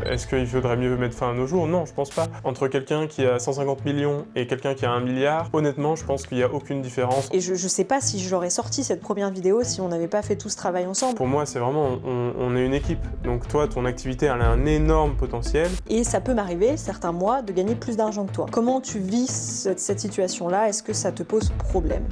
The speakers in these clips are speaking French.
Est-ce qu'il faudrait mieux mettre fin à nos jours? Non, je pense pas. Entre quelqu'un qui a 150 millions et quelqu'un qui a 1 milliard, honnêtement, je pense qu'il n'y a aucune différence. Et je sais pas si j'aurais sorti cette première vidéo si on n'avait pas fait tout ce travail ensemble. Pour moi, c'est vraiment, on est une équipe. Donc toi, ton activité, elle a un énorme potentiel. Et ça peut m'arriver, certains mois, de gagner plus d'argent que toi. Comment tu vis cette situation-là? Est-ce que ça te pose problème?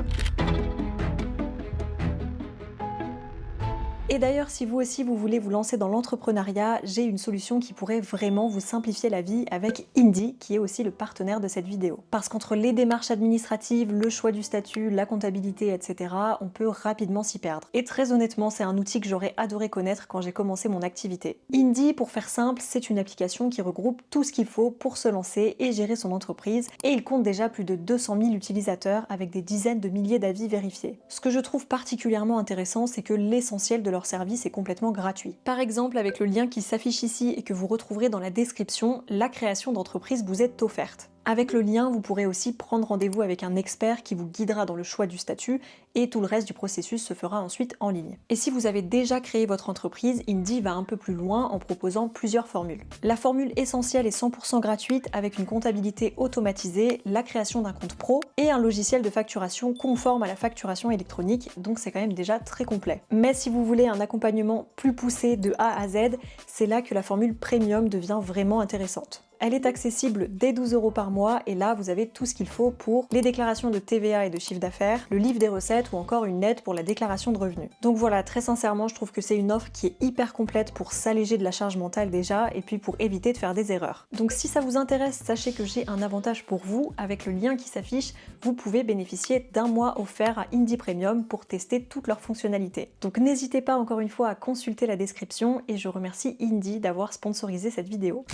Et d'ailleurs, si vous aussi vous voulez vous lancer dans l'entrepreneuriat, j'ai une solution qui pourrait vraiment vous simplifier la vie avec Indy, qui est aussi le partenaire de cette vidéo. Parce qu'entre les démarches administratives, le choix du statut, la comptabilité, etc., on peut rapidement s'y perdre. Et très honnêtement, c'est un outil que j'aurais adoré connaître quand j'ai commencé mon activité. Indy, pour faire simple, c'est une application qui regroupe tout ce qu'il faut pour se lancer et gérer son entreprise, et il compte déjà plus de 200 000 utilisateurs avec des dizaines de milliers d'avis vérifiés. Ce que je trouve particulièrement intéressant, c'est que l'essentiel de leur service est complètement gratuit. Par exemple, avec le lien qui s'affiche ici et que vous retrouverez dans la description, la création d'entreprise vous est offerte. Avec le lien, vous pourrez aussi prendre rendez-vous avec un expert qui vous guidera dans le choix du statut et tout le reste du processus se fera ensuite en ligne. Et si vous avez déjà créé votre entreprise, Indy va un peu plus loin en proposant plusieurs formules. La formule essentielle est 100% gratuite avec une comptabilité automatisée, la création d'un compte pro et un logiciel de facturation conforme à la facturation électronique, donc c'est quand même déjà très complet. Mais si vous voulez un accompagnement plus poussé de A à Z, c'est là que la formule premium devient vraiment intéressante. Elle est accessible dès 12 € par mois et là vous avez tout ce qu'il faut pour les déclarations de TVA et de chiffre d'affaires, le livre des recettes ou encore une aide pour la déclaration de revenus. Donc voilà, très sincèrement, je trouve que c'est une offre qui est hyper complète pour s'alléger de la charge mentale déjà et puis pour éviter de faire des erreurs. Donc si ça vous intéresse, sachez que j'ai un avantage pour vous. Avec le lien qui s'affiche, vous pouvez bénéficier d'un mois offert à Indy Premium pour tester toutes leurs fonctionnalités. Donc n'hésitez pas encore une fois à consulter la description et je remercie Indy d'avoir sponsorisé cette vidéo.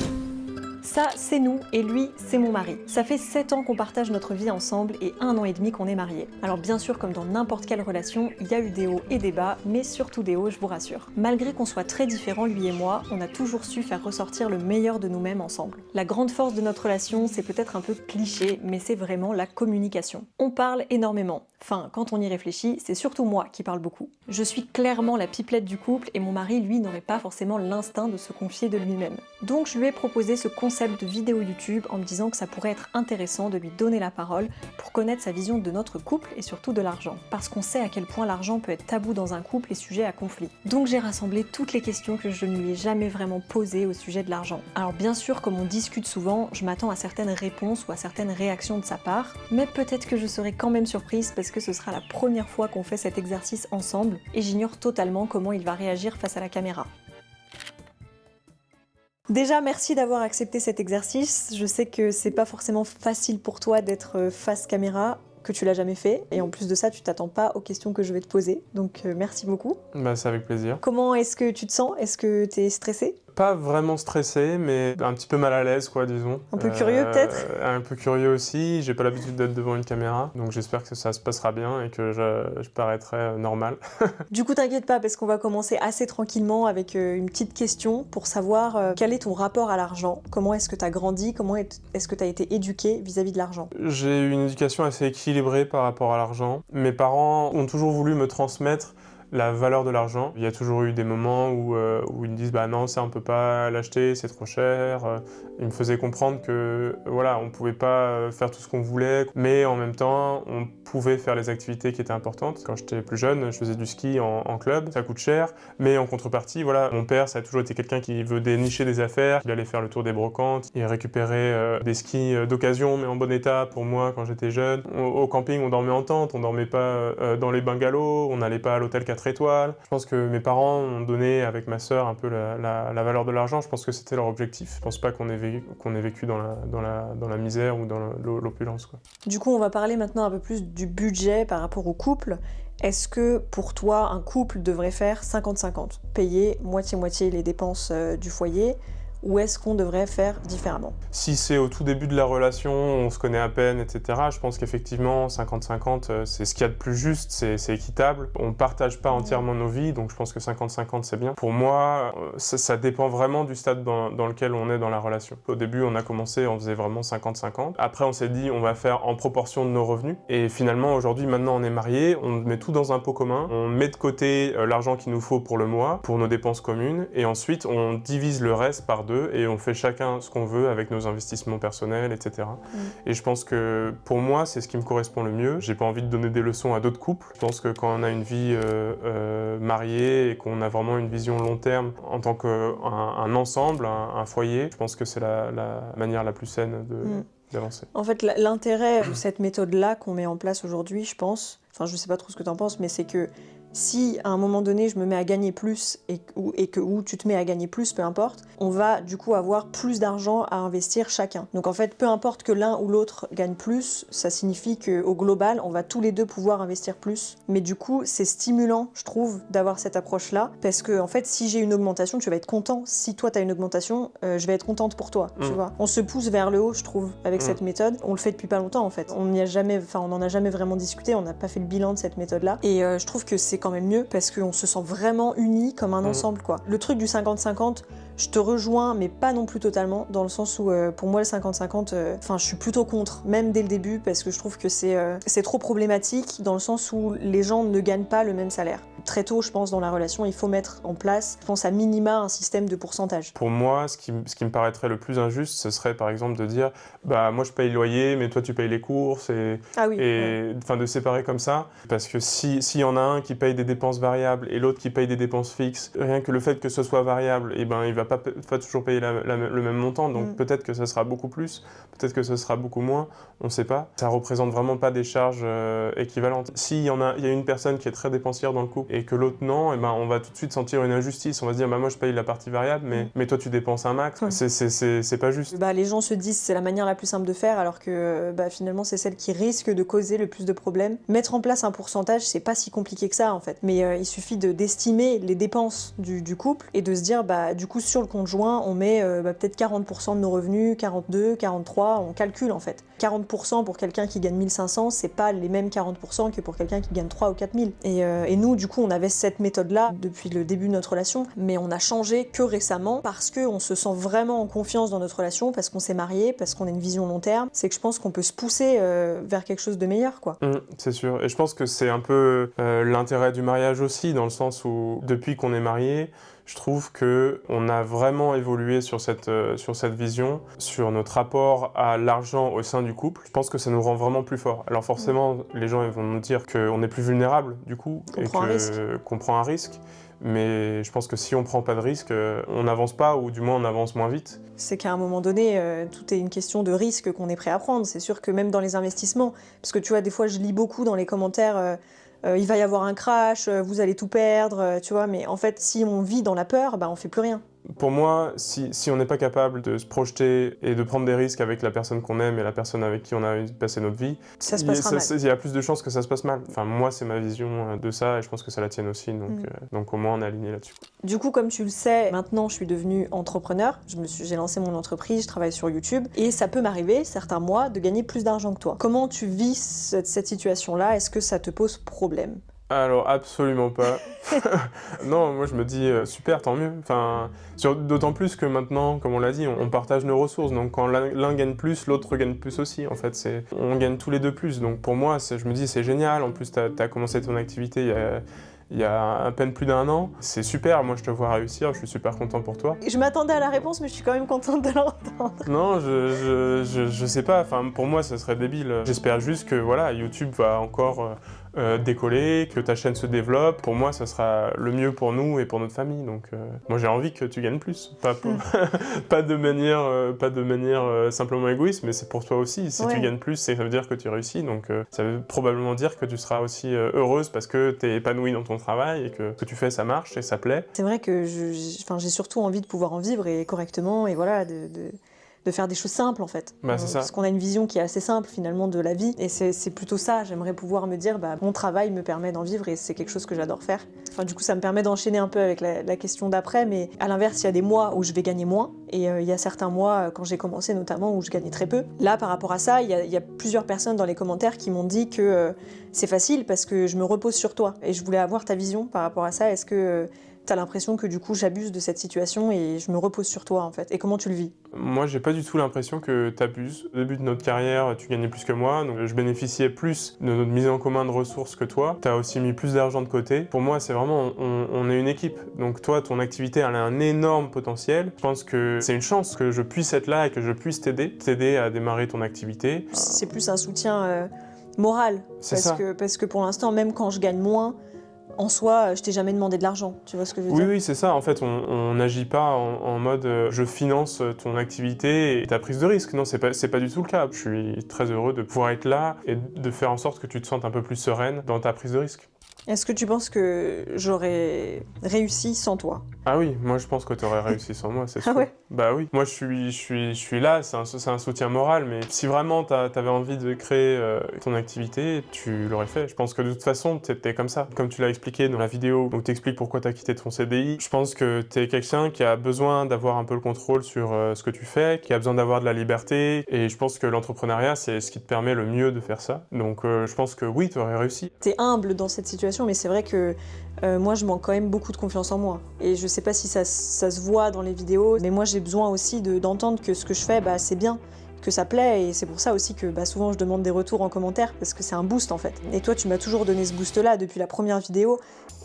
Ça, c'est nous, et lui, c'est mon mari. Ça fait 7 ans qu'on partage notre vie ensemble et 1 an et demi qu'on est mariés. Alors bien sûr, comme dans n'importe quelle relation, il y a eu des hauts et des bas, mais surtout des hauts, je vous rassure. Malgré qu'on soit très différents, lui et moi, on a toujours su faire ressortir le meilleur de nous-mêmes ensemble. La grande force de notre relation, c'est peut-être un peu cliché, mais c'est vraiment la communication. On parle énormément. Enfin, quand on y réfléchit, c'est surtout moi qui parle beaucoup. Je suis clairement la pipelette du couple et mon mari, lui, n'aurait pas forcément l'instinct de se confier de lui-même. Donc je lui ai proposé ce concept de vidéo YouTube en me disant que ça pourrait être intéressant de lui donner la parole pour connaître sa vision de notre couple et surtout de l'argent. Parce qu'on sait à quel point l'argent peut être tabou dans un couple et sujet à conflit. Donc j'ai rassemblé toutes les questions que je ne lui ai jamais vraiment posées au sujet de l'argent. Alors bien sûr, comme on discute souvent, je m'attends à certaines réponses ou à certaines réactions de sa part, mais peut-être que je serai quand même surprise parce que ce sera la première fois qu'on fait cet exercice ensemble et j'ignore totalement comment il va réagir face à la caméra. Déjà, merci d'avoir accepté cet exercice. Je sais que c'est pas forcément facile pour toi d'être face caméra, que tu l'as jamais fait, et en plus de ça, tu t'attends pas aux questions que je vais te poser. Donc merci beaucoup. Bah, c'est avec plaisir. Comment est-ce que tu te sens? Est-ce que t'es stressé? Pas vraiment stressé, mais un petit peu mal à l'aise, quoi, disons. Un peu curieux, peut-être? Un peu curieux aussi. J'ai pas l'habitude d'être devant une caméra, donc j'espère que ça se passera bien et que je paraîtrai normal. Du coup, t'inquiète pas, parce qu'on va commencer assez tranquillement avec une petite question pour savoir quel est ton rapport à l'argent. Comment est-ce que t'as grandi? Comment est-ce que t'as été éduqué vis-à-vis de l'argent? J'ai eu une éducation assez équilibrée par rapport à l'argent. Mes parents ont toujours voulu me transmettre la valeur de l'argent. Il y a toujours eu des moments où ils me disent bah non, ça on peut pas l'acheter, c'est trop cher. Ils me faisaient comprendre que voilà, on pouvait pas faire tout ce qu'on voulait, mais en même temps, on pouvait faire les activités qui étaient importantes. Quand j'étais plus jeune, je faisais du ski en club, ça coûte cher, mais en contrepartie, voilà, mon père, ça a toujours été quelqu'un qui veut dénicher des affaires. Il allait faire le tour des brocantes, il récupérait des skis d'occasion, mais en bon état pour moi quand j'étais jeune. Au camping, on dormait en tente, on dormait pas dans les bungalows, on n'allait pas à l'hôtel 4 étoiles. Je pense que mes parents ont donné avec ma sœur un peu la valeur de l'argent. Je pense que c'était leur objectif. Je pense pas qu'on ait vécu dans la misère ou dans l'opulence, quoi. Du coup, on va parler maintenant un peu plus du budget par rapport au couple. Est-ce que pour toi, un couple devrait faire 50-50? Payer moitié-moitié les dépenses du foyer? Ou est-ce qu'on devrait faire différemment? Si c'est au tout début de la relation, on se connaît à peine, etc., je pense qu'effectivement, 50-50, c'est ce qu'il y a de plus juste, c'est équitable. On ne partage pas entièrement nos vies, donc je pense que 50-50, c'est bien. Pour moi, ça dépend vraiment du stade dans lequel on est dans la relation. Au début, on a commencé, on faisait vraiment 50-50. Après, on s'est dit, on va faire en proportion de nos revenus. Et finalement, aujourd'hui, maintenant, on est mariés, on met tout dans un pot commun. On met de côté l'argent qu'il nous faut pour le mois, pour nos dépenses communes, et ensuite, on divise le reste par 2 et on fait chacun ce qu'on veut avec nos investissements personnels, etc. Et je pense que pour moi, c'est ce qui me correspond le mieux. J'ai pas envie de donner des leçons à d'autres couples. Je pense que quand on a une vie mariée et qu'on a vraiment une vision long terme en tant qu'un ensemble, un foyer, je pense que c'est la manière la plus saine d'avancer. En fait, l'intérêt de cette méthode-là qu'on met en place aujourd'hui, je pense, enfin je sais pas trop ce que tu en penses, mais c'est que si à un moment donné je me mets à gagner plus ou tu te mets à gagner plus, peu importe, on va du coup avoir plus d'argent à investir chacun. Donc en fait, peu importe que l'un ou l'autre gagne plus, ça signifie qu'au global, on va tous les deux pouvoir investir plus. Mais du coup, c'est stimulant, je trouve, d'avoir cette approche-là, parce que en fait, si j'ai une augmentation, tu vas être content. Si toi, tu as une augmentation, je vais être contente pour toi, tu vois. On se pousse vers le haut, je trouve, avec cette méthode. On le fait depuis pas longtemps, en fait. On n'en a jamais vraiment discuté, on n'a pas fait le bilan de cette méthode-là. Et je trouve que c'est quand même mieux, parce qu'on se sent vraiment unis comme un ensemble, quoi. Le truc du 50-50, je te rejoins, mais pas non plus totalement, dans le sens où, pour moi, le 50-50, je suis plutôt contre, même dès le début, parce que je trouve que c'est trop problématique, dans le sens où les gens ne gagnent pas le même salaire. Très tôt, je pense, dans la relation, il faut mettre en place, je pense, à minima, un système de pourcentage. Pour moi, ce qui me paraîtrait le plus injuste, ce serait, par exemple, de dire « bah moi, je paye le loyer, mais toi, tu payes les courses », de séparer comme ça, parce que s'il y en a un qui paye des dépenses variables et l'autre qui paye des dépenses fixes, rien que le fait que ce soit variable, il va pas toujours payer le même montant, donc peut-être que ça sera beaucoup plus, peut-être que ce sera beaucoup moins, on ne sait pas. Ça représente vraiment pas des charges équivalentes. S'il y a une personne qui est très dépensière dans le couple et que l'autre non, on va tout de suite sentir une injustice. On va se dire, moi je paye la partie variable, mais toi tu dépenses un max. C'est pas juste. Les gens se disent c'est la manière la plus simple de faire, alors que finalement c'est celle qui risque de causer le plus de problèmes. Mettre en place un pourcentage, c'est pas si compliqué que ça en fait. Mais il suffit d'estimer les dépenses du couple et de se dire, du coup sur le conjoint, on met peut-être 40% de nos revenus, 42, 43, on calcule en fait. 40% pour quelqu'un qui gagne 1500, c'est pas les mêmes 40% que pour quelqu'un qui gagne 3 ou 4000. Et nous, du coup, on avait cette méthode-là depuis le début de notre relation, mais on a changé que récemment parce qu'on se sent vraiment en confiance dans notre relation, parce qu'on s'est mariés, parce qu'on a une vision long terme. C'est que je pense qu'on peut se pousser vers quelque chose de meilleur, quoi. C'est sûr. Et je pense que c'est un peu l'intérêt du mariage aussi, dans le sens où, depuis qu'on est mariés, je trouve qu'on a vraiment évolué sur cette vision, sur notre rapport à l'argent au sein du couple. Je pense que ça nous rend vraiment plus forts. Alors forcément, les gens ils vont nous dire qu'on est plus vulnérable du coup, qu'on prend un risque. Mais je pense que si on prend pas de risque, on n'avance pas, ou du moins on avance moins vite. C'est qu'à un moment donné, tout est une question de risque qu'on est prêt à prendre. C'est sûr que même dans les investissements, parce que tu vois, des fois je lis beaucoup dans les commentaires... il va y avoir un crash, vous allez tout perdre, tu vois, mais en fait, si on vit dans la peur, on fait plus rien. Pour moi, si on n'est pas capable de se projeter et de prendre des risques avec la personne qu'on aime et la personne avec qui on a passé notre vie, ça se passera mal. Il y a plus de chances que ça se passe mal. Enfin, moi, c'est ma vision de ça et je pense que c'est la tienne aussi, donc au moins on est aligné là-dessus. Du coup, comme tu le sais, maintenant je suis devenue entrepreneur, j'ai lancé mon entreprise, je travaille sur YouTube, et ça peut m'arriver, certains mois, de gagner plus d'argent que toi. Comment tu vis cette situation-là? Est-ce que ça te pose problème? Alors absolument pas. Non, moi je me dis super, tant mieux. Enfin, d'autant plus que maintenant, comme on l'a dit, on partage nos ressources. Donc quand l'un gagne plus, l'autre gagne plus aussi. En fait, on gagne tous les deux plus. Donc pour moi, je me dis c'est génial. En plus, t'as commencé ton activité il y a à peine plus d'1 an. C'est super, moi je te vois réussir, je suis super content pour toi. Je m'attendais à la réponse, mais je suis quand même contente de l'entendre. Non, je sais pas, enfin pour moi ça serait débile. J'espère juste que voilà, YouTube va encore décoller, que ta chaîne se développe. Pour moi, ça sera le mieux pour nous et pour notre famille. Donc moi j'ai envie que tu gagnes plus. Pas de manière simplement égoïste, mais c'est pour toi aussi. Si tu gagnes plus, ça veut dire que tu réussis. Donc ça veut probablement dire que tu seras aussi heureuse parce que tu es épanouie dans ton travail et que ce que tu fais ça marche et ça plaît. C'est vrai que j'ai surtout envie de pouvoir en vivre et correctement et voilà, de faire des choses simples en fait. C'est ça. Parce qu'on a une vision qui est assez simple finalement de la vie et c'est plutôt ça, j'aimerais pouvoir me dire mon travail me permet d'en vivre et c'est quelque chose que j'adore faire. Enfin, du coup ça me permet d'enchaîner un peu avec la question d'après, mais à l'inverse il y a des mois où je vais gagner moins et il y a certains mois quand j'ai commencé notamment où je gagnais très peu. Là par rapport à ça, il y a plusieurs personnes dans les commentaires qui m'ont dit que c'est facile parce que je me repose sur toi et je voulais avoir ta vision par rapport à ça. Est-ce que t'as l'impression que du coup j'abuse de cette situation et je me repose sur toi en fait. Et comment tu le vis? Moi, j'ai pas du tout l'impression que t'abuses. Au début de notre carrière, tu gagnais plus que moi, donc je bénéficiais plus de notre mise en commun de ressources que toi. T'as aussi mis plus d'argent de côté. Pour moi, c'est vraiment, on est une équipe. Donc toi, ton activité, elle a un énorme potentiel. Je pense que c'est une chance que je puisse être là et que je puisse t'aider à démarrer ton activité. C'est plus un soutien moral. C'est ça. Parce que pour l'instant, même quand je gagne moins, en soi, je t'ai jamais demandé de l'argent. Tu vois ce que je veux dire? Oui, c'est ça. En fait, on n'agit pas en mode je finance ton activité et ta prise de risque. Non, c'est pas du tout le cas. Je suis très heureux de pouvoir être là et de faire en sorte que tu te sentes un peu plus sereine dans ta prise de risque. Est-ce que tu penses que j'aurais réussi sans toi? Ah oui, moi je pense que tu aurais réussi sans moi, c'est sûr. Ah ouais? Bah oui, moi je suis là, c'est un soutien moral, mais si vraiment t'avais envie de créer ton activité, tu l'aurais fait. Je pense que de toute façon, t'es comme ça. Comme tu l'as expliqué dans la vidéo où t'expliques pourquoi t'as quitté ton CDI, je pense que t'es quelqu'un qui a besoin d'avoir un peu le contrôle sur ce que tu fais, qui a besoin d'avoir de la liberté, et je pense que l'entrepreneuriat, c'est ce qui te permet le mieux de faire ça. Donc je pense que oui, tu aurais réussi. T'es humble dans cette situation, mais c'est vrai que moi, je manque quand même beaucoup de confiance en moi. Et je sais pas si ça se voit dans les vidéos, mais moi, j'ai besoin aussi d'entendre que ce que je fais, bah, c'est bien, que ça plaît. Et c'est pour ça aussi que souvent, je demande des retours en commentaire, parce que c'est un boost, en fait. Et toi, tu m'as toujours donné ce boost-là depuis la première vidéo.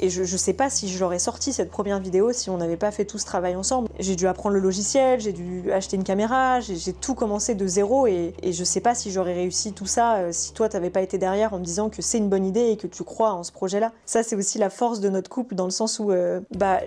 Et je sais pas si je l'aurais sorti, cette première vidéo, si on n'avait pas fait tout ce travail ensemble. J'ai dû apprendre le logiciel, j'ai dû acheter une caméra, j'ai tout commencé de zéro. Et je sais pas si j'aurais réussi tout ça si toi, t'avais pas été derrière en me disant que c'est une bonne idée et que tu crois en ce projet-là. Ça, c'est aussi la force de notre couple, dans le sens où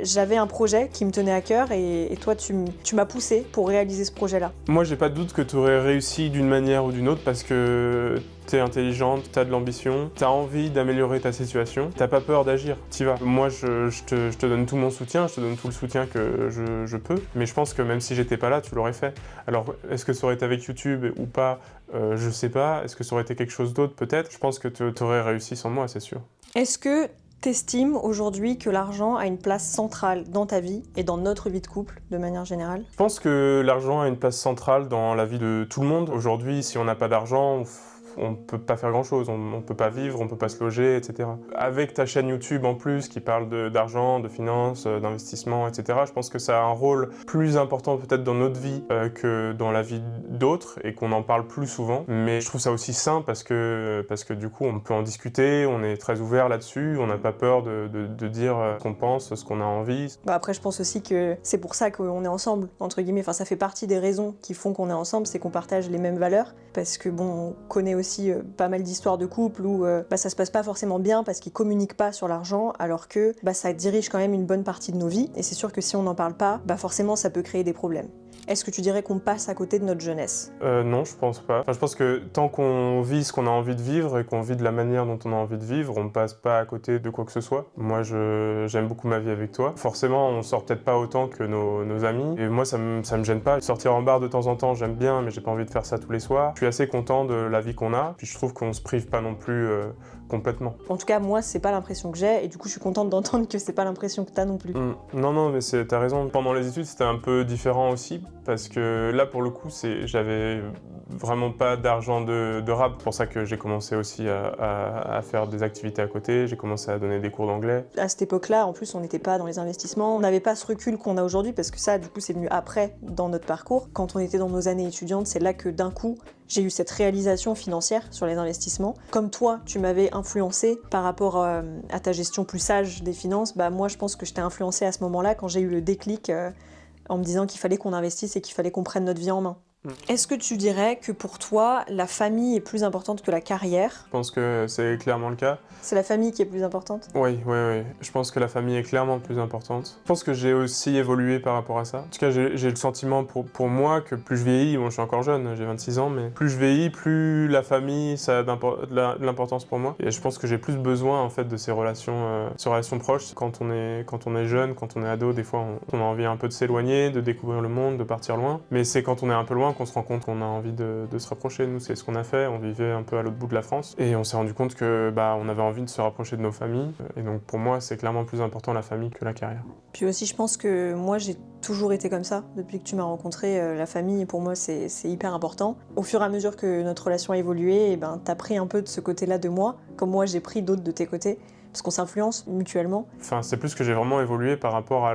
j'avais un projet qui me tenait à cœur et toi, tu m'as poussé pour réaliser ce projet-là. Moi, j'ai pas de doute que tu aurais réussi d'une manière ou d'une autre parce que t'es intelligente, t'as de l'ambition, t'as envie d'améliorer ta situation, t'as pas peur d'agir, t'y vas. Moi, je te donne tout mon soutien, je te donne tout le soutien que je peux, mais je pense que même si j'étais pas là, tu l'aurais fait. Alors, est-ce que ça aurait été avec YouTube ou pas? Je sais pas. Est-ce que ça aurait été quelque chose d'autre? Peut-être. Je pense que t'aurais réussi sans moi, c'est sûr. Est-ce que t'estimes aujourd'hui que l'argent a une place centrale dans ta vie et dans notre vie de couple de manière générale? Je pense que l'argent a une place centrale dans la vie de tout le monde. Aujourd'hui, si on n'a pas d'argent, on peut pas faire grand-chose, on peut pas vivre, on peut pas se loger, etc. Avec ta chaîne YouTube en plus qui parle d'argent, de finances, d'investissement, etc., je pense que ça a un rôle plus important peut-être dans notre vie que dans la vie d'autres et qu'on en parle plus souvent. Mais je trouve ça aussi sain parce que du coup on peut en discuter, on est très ouvert là-dessus, on n'a pas peur de dire ce qu'on pense, ce qu'on a envie. Après, je pense aussi que c'est pour ça qu'on est ensemble, entre guillemets. Enfin, ça fait partie des raisons qui font qu'on est ensemble, c'est qu'on partage les mêmes valeurs. Parce que on connaît aussi pas mal d'histoires de couples où ça se passe pas forcément bien parce qu'ils communiquent pas sur l'argent, alors que ça dirige quand même une bonne partie de nos vies. Et c'est sûr que si on n'en parle pas, forcément ça peut créer des problèmes. Est-ce que tu dirais qu'on passe à côté de notre jeunesse? Non, je pense pas. Enfin, je pense que tant qu'on vit ce qu'on a envie de vivre et qu'on vit de la manière dont on a envie de vivre, on passe pas à côté de quoi que ce soit. Moi, j'aime beaucoup ma vie avec toi. Forcément, on sort peut-être pas autant que nos amis. Et moi, ça me gêne pas. Sortir en bar de temps en temps, j'aime bien, mais j'ai pas envie de faire ça tous les soirs. Je suis assez content de la vie qu'on a. Puis je trouve qu'on se prive pas non plus complètement. En tout cas, moi, c'est pas l'impression que j'ai, et du coup, je suis contente d'entendre que c'est pas l'impression que t'as non plus. Non, mais t'as raison. Pendant les études, c'était un peu différent aussi, parce que là, pour le coup, j'avais vraiment pas d'argent de rap. C'est pour ça que j'ai commencé aussi à faire des activités à côté. J'ai commencé à donner des cours d'anglais. À cette époque-là, en plus, on n'était pas dans les investissements. On n'avait pas ce recul qu'on a aujourd'hui, parce que ça, du coup, c'est venu après, dans notre parcours. Quand on était dans nos années étudiantes, c'est là que d'un coup, j'ai eu cette réalisation financière sur les investissements. Comme toi, tu m'avais influencé par rapport à ta gestion plus sage des finances, moi, je pense que je t'ai influencé à ce moment-là, quand j'ai eu le déclic en me disant qu'il fallait qu'on investisse et qu'il fallait qu'on prenne notre vie en main. Est-ce que tu dirais que pour toi, la famille est plus importante que la carrière? Je pense que c'est clairement le cas. C'est la famille qui est plus importante? Oui. Je pense que la famille est clairement plus importante. Je pense que j'ai aussi évolué par rapport à ça. En tout cas, j'ai le sentiment pour moi que plus je vieillis, bon, je suis encore jeune, j'ai 26 ans, mais plus je vieillis, plus la famille, ça a de l'importance pour moi. Et je pense que j'ai plus besoin en fait de ces relations proches. Quand on est jeune, quand on est ado, des fois, on a envie un peu de s'éloigner, de découvrir le monde, de partir loin. Mais c'est quand on est un peu loin qu'on se rend compte qu'on a envie de se rapprocher. Nous, c'est ce qu'on a fait. On vivait un peu à l'autre bout de la France et on s'est rendu compte que on avait envie de se rapprocher de nos familles. Et donc pour moi, c'est clairement plus important la famille que la carrière. Puis aussi, je pense que moi, j'ai toujours été comme ça. Depuis que tu m'as rencontré, la famille, pour moi, c'est hyper important. Au fur et à mesure que notre relation a évolué, t'as pris un peu de ce côté-là de moi, comme moi, j'ai pris d'autres de tes côtés. parce qu'on s'influence mutuellement. Enfin, c'est plus que j'ai vraiment évolué par rapport à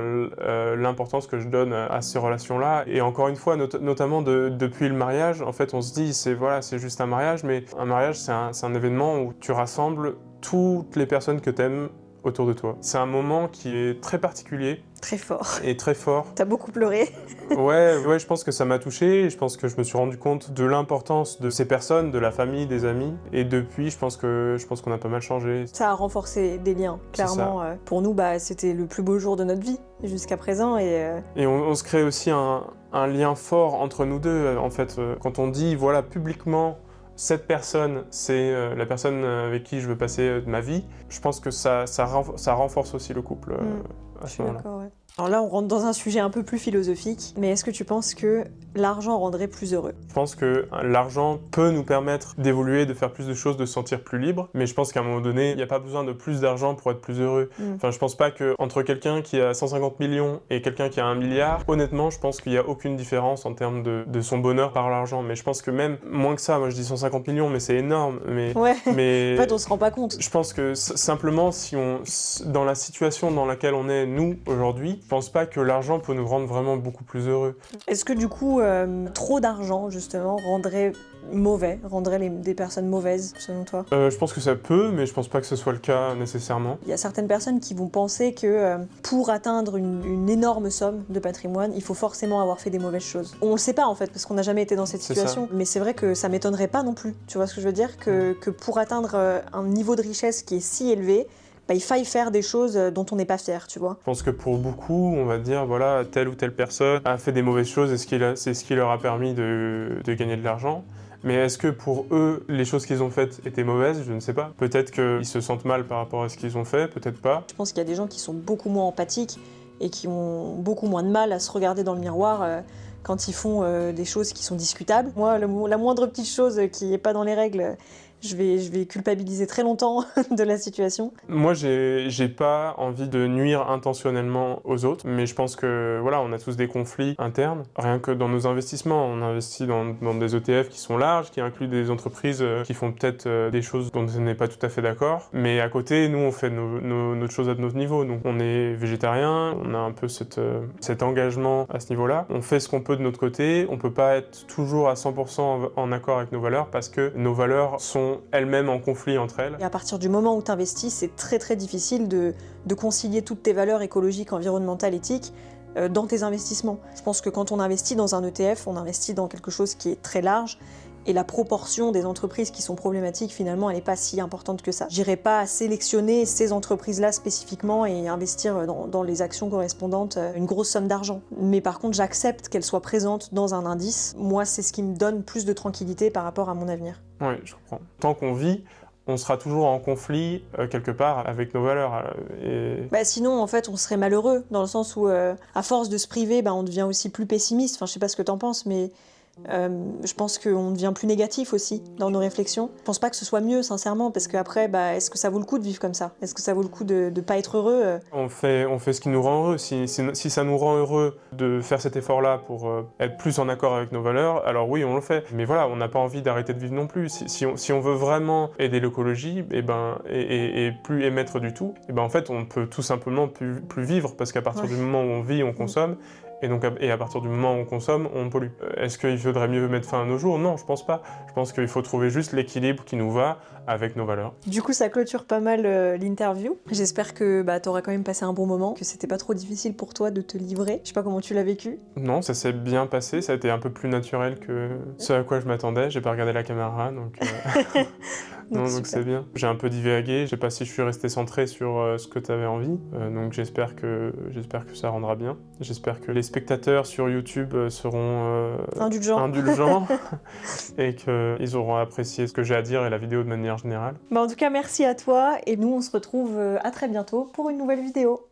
l'importance que je donne à ces relations-là. Et encore une fois, notamment depuis le mariage, en fait, on se dit, c'est juste un mariage, mais un mariage, c'est un événement où tu rassembles toutes les personnes que tu aimes autour de toi. C'est un moment qui est très particulier. Très fort. Et très fort. T'as beaucoup pleuré. Ouais, je pense que ça m'a touché. Je pense que je me suis rendu compte de l'importance de ces personnes, de la famille, des amis. Et depuis, je pense qu'on a pas mal changé. Ça a renforcé des liens, clairement. Pour nous, c'était le plus beau jour de notre vie jusqu'à présent. Et on se crée aussi un lien fort entre nous deux. En fait, quand on dit, voilà, publiquement, cette personne, c'est la personne avec qui je veux passer ma vie, je pense que ça renforce aussi le couple à ce moment-là. Ouais. Alors là, on rentre dans un sujet un peu plus philosophique, mais est-ce que tu penses que l'argent rendrait plus heureux? Je pense que l'argent peut nous permettre d'évoluer, de faire plus de choses, de se sentir plus libre, mais je pense qu'à un moment donné, il n'y a pas besoin de plus d'argent pour être plus heureux. Enfin, je pense pas qu'entre quelqu'un qui a 150 millions et quelqu'un qui a 1 milliard, honnêtement, je pense qu'il n'y a aucune différence en termes de son bonheur par l'argent. Mais je pense que même moins que ça, moi je dis 150 millions, mais c'est énorme. Mais en fait, on se rend pas compte. Je pense que simplement, dans la situation dans laquelle on est, nous, aujourd'hui, je pense pas que l'argent peut nous rendre vraiment beaucoup plus heureux. Est-ce que du coup, trop d'argent, justement, rendrait des personnes mauvaises, selon toi? Je pense que ça peut, mais je pense pas que ce soit le cas nécessairement. Il y a certaines personnes qui vont penser que pour atteindre une énorme somme de patrimoine, il faut forcément avoir fait des mauvaises choses. On le sait pas en fait, parce qu'on n'a jamais été dans cette situation, mais c'est vrai que ça m'étonnerait pas non plus. Tu vois ce que je veux dire? Que pour atteindre un niveau de richesse qui est si élevé, il faille faire des choses dont on n'est pas fier, tu vois. Je pense que pour beaucoup, on va dire, voilà, telle ou telle personne a fait des mauvaises choses et c'est ce qui leur a permis de gagner de l'argent. Mais est-ce que pour eux, les choses qu'ils ont faites étaient mauvaises? Je ne sais pas. Peut-être qu'ils se sentent mal par rapport à ce qu'ils ont fait, peut-être pas. Je pense qu'il y a des gens qui sont beaucoup moins empathiques et qui ont beaucoup moins de mal à se regarder dans le miroir quand ils font des choses qui sont discutables. Moi, la moindre petite chose qui n'est pas dans les règles, je vais culpabiliser très longtemps de la situation. Moi, j'ai pas envie de nuire intentionnellement aux autres, mais je pense que voilà, on a tous des conflits internes. Rien que dans nos investissements, on investit dans des ETF qui sont larges, qui incluent des entreprises qui font peut-être des choses dont on n'est pas tout à fait d'accord. Mais à côté, nous, on fait notre chose à notre niveau. Donc, on est végétarien, on a un peu cet engagement à ce niveau-là. On fait ce qu'on peut de notre côté. On peut pas être toujours à 100% en accord avec nos valeurs parce que nos valeurs sont elles-mêmes en conflit entre elles. Et à partir du moment où tu investis, c'est très très difficile de concilier toutes tes valeurs écologiques, environnementales, éthiques dans tes investissements. Je pense que quand on investit dans un ETF, on investit dans quelque chose qui est très large et la proportion des entreprises qui sont problématiques, finalement, elle n'est pas si importante que ça. J'irai pas sélectionner ces entreprises-là spécifiquement et investir dans les actions correspondantes une grosse somme d'argent. Mais par contre, j'accepte qu'elles soient présentes dans un indice. Moi, c'est ce qui me donne plus de tranquillité par rapport à mon avenir. Oui, je comprends. Tant qu'on vit, on sera toujours en conflit quelque part avec nos valeurs. Sinon, en fait, on serait malheureux, dans le sens où, à force de se priver, on devient aussi plus pessimiste. Enfin, je sais pas ce que t'en penses, mais je pense qu'on devient plus négatif aussi dans nos réflexions. Je pense pas que ce soit mieux, sincèrement, parce qu'après, est-ce que ça vaut le coup de vivre comme ça? Est-ce que ça vaut le coup de pas être heureux? On fait ce qui nous rend heureux. Si ça nous rend heureux de faire cet effort-là pour être plus en accord avec nos valeurs, alors oui, on le fait. Mais voilà, on n'a pas envie d'arrêter de vivre non plus. Si on veut vraiment aider l'écologie et plus émettre du tout, en fait, on peut tout simplement plus vivre, parce qu'à partir du moment où on vit, on consomme. Et à partir du moment où on consomme, on pollue. Est-ce qu'il faudrait mieux mettre fin à nos jours? Non, je pense pas. Je pense qu'il faut trouver juste l'équilibre qui nous va avec nos valeurs. Du coup, ça clôture pas mal l'interview. J'espère que t'auras quand même passé un bon moment, que c'était pas trop difficile pour toi de te livrer. Je sais pas comment tu l'as vécu. Non, ça s'est bien passé. Ça a été un peu plus naturel que ce à quoi je m'attendais. J'ai pas regardé la caméra, donc... Donc c'est bien. J'ai un peu divagué, je sais pas si je suis resté centré sur ce que tu avais envie, donc j'espère que ça rendra bien. J'espère que les spectateurs sur YouTube seront indulgents et qu'ils auront apprécié ce que j'ai à dire et la vidéo de manière générale. En tout cas, merci à toi et nous on se retrouve à très bientôt pour une nouvelle vidéo.